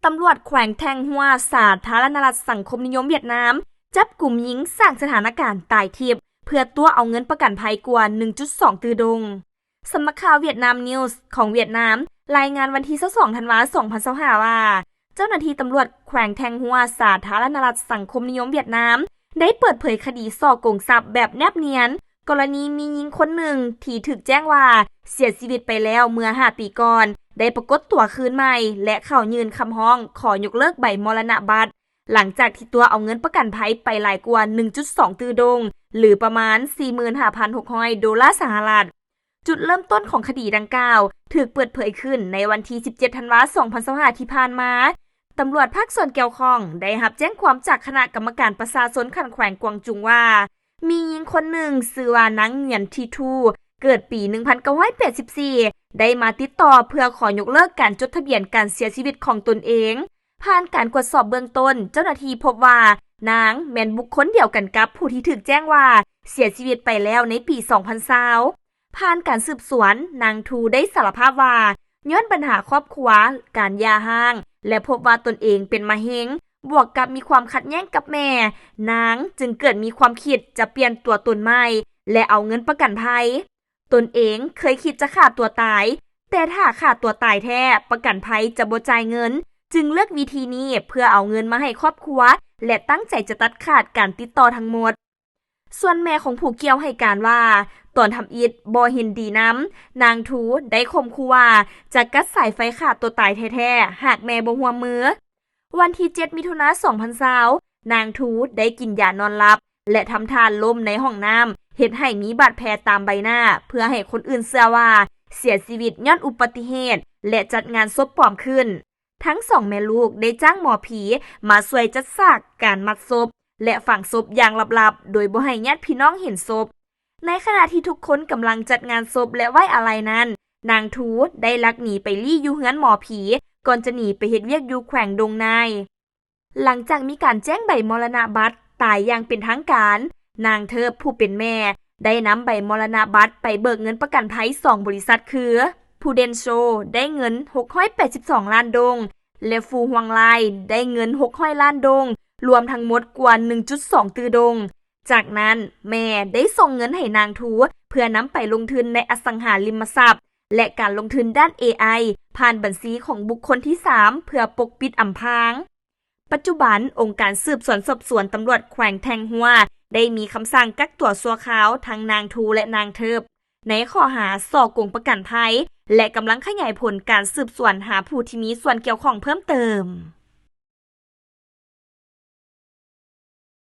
ตำรวจแขวงแทงฮัวสาธารณรัฐสังคมนิยมเวียดนามจับกลุ่มหญิงสร้างสถานการณ์ตายทิพย์เพื่อตัวเอาเงินประกันภัยกว่า 1.2 ตือดงสำนักข่าวเวียดนามนิวส์ของเวียดนามรายงานวันที่22ธันวาคม2025ว่าเจ้าหน้าที่ตำรวจแขวงแทงฮัวสาธารณรัฐสังคมนิยมเวียดนามได้เปิดเผยคดีส่อโกงทรัพย์แบบแนบเนียนกรณีมีหญิงคนหนึ่งที่ถูกแจ้งว่าเสียชีวิตไปแล้วเมื่อ5 ปีก่อนได้ปรากฏตัวคืนใหม่และเข้ายื่นคำร้องขอยกเลิกใบมรณบัตรหลังจากที่ตัวเอาเงินประกันภัยไปหลายกว่า 1.2 ตือดงหรือประมาณ 45,600 ดอลลาร์สหรัฐจุดเริ่มต้นของคดีดังกล่าวถูกเปิดเผยขึ้นในวันที่17ธันวาคม2025ที่ผ่านมาตำรวจภาคส่วนเกี่ยวข้องได้รับแจ้งความจากคณะกรรมการประชาชนขันแขวงกวางจุงว่ามีหญิงคนหนึ่งชื่อว่านางเหงียนทีทูเกิดปี 1984 ได้มาติดต่อเพื่อขอยกเลิกการจดทะเบียนการเสียชีวิตของตนเองผ่านการตรวจสอบเบื้องต้นเจ้าหน้าที่พบว่านางแม่นบุคคลเดียวกันกับผู้ที่ถูกแจ้งว่าเสียชีวิตไปแล้วในปี 2020 ผ่านการสืบสวนนางทูได้สารภาพว่าย้อนปัญหาครอบครัวการหย่าร้างและพบว่าตนเองเป็นมะเร็งบวกกับมีความขัดแย้งกับแม่นางจึงเกิดมีความคิดจะเปลี่ยนตัวตนใหม่และเอาเงินประกันภัยตนเองเคยคิดจะฆ่าตัวตายแต่ถ้าฆ่าตัวตายแท้ประกันภัยจะบ่จ่ายเงินจึงเลือกวิธีนี้เพื่อเอาเงินมาให้ครอบครัวและตั้งใจจะตัดขาดการติดต่อทั้งหมดส่วนแม่ของผู้เกี่ยวให้การว่าตอนทำอิฐบ่เห็นดีน้ำนางทูได้ข่มขู่ว่าจะกัดสายไฟขาดตัวตายแท้ๆหากแม่บ่ร่วมมือวันที่7มิถุนายน2020นางทูได้กินยานอนหลับและทำทานล้มในห้องน้ำเฮ็ดให้มีบาดแผลตามใบหน้าเพื่อให้คนอื่นเชื่อว่าเสียชีวิตย้อนอุบัติเหตุและจัดงานศพปลอมขึ้นทั้งสองแม่ลูกได้จ้างหมอผีมาช่วยจัดฉากการมัดศพและฝังศพอย่างลับๆโดยบ่ให้ญาติพี่น้องเห็นศพในขณะที่ทุกคนกำลังจัดงานศพและไว้อาลัยนั้นนางทูได้ลักหนีไปลี่อยู่เฮือนหมอผีก่อนจะหนีไปเฮ็ดเวียกอยู่แขวงดงนายหลังจากมีการแจ้งใบมรณบัตรตายอย่างเป็นทางการนางเทิบผู้เป็นแม่ได้นำใบมรณบัตรไปเบิกเงินประกันภัย2 บริษัทคือผู้เดนโชได้เงิน682ล้านดงและฟูฮวงไลได้เงิน600ล้านดงรวมทั้งหมดกว่า 1.2 ตือดงจากนั้นแม่ได้ส่งเงินให้นางทูเพื่อนำไปลงทุนในอสังหาริมทรัพย์และการลงทุนด้าน AI ผ่านบัญชีของบุคคลที่3เพื่อปกปิดอำพรางปัจจุบันองค์การสืบสวนสอบสวนตำรวจแขวงแทงฮัวได้มีคำสั่งกักตัวชั่วคราวทั้งนางทูและนางเทิบในข้อหาส่อโกงประกันภัยและกำลังขยายผลการสืบสวนหาผู้ที่มีส่วนเกี่ยวข้องเพิ่มเติม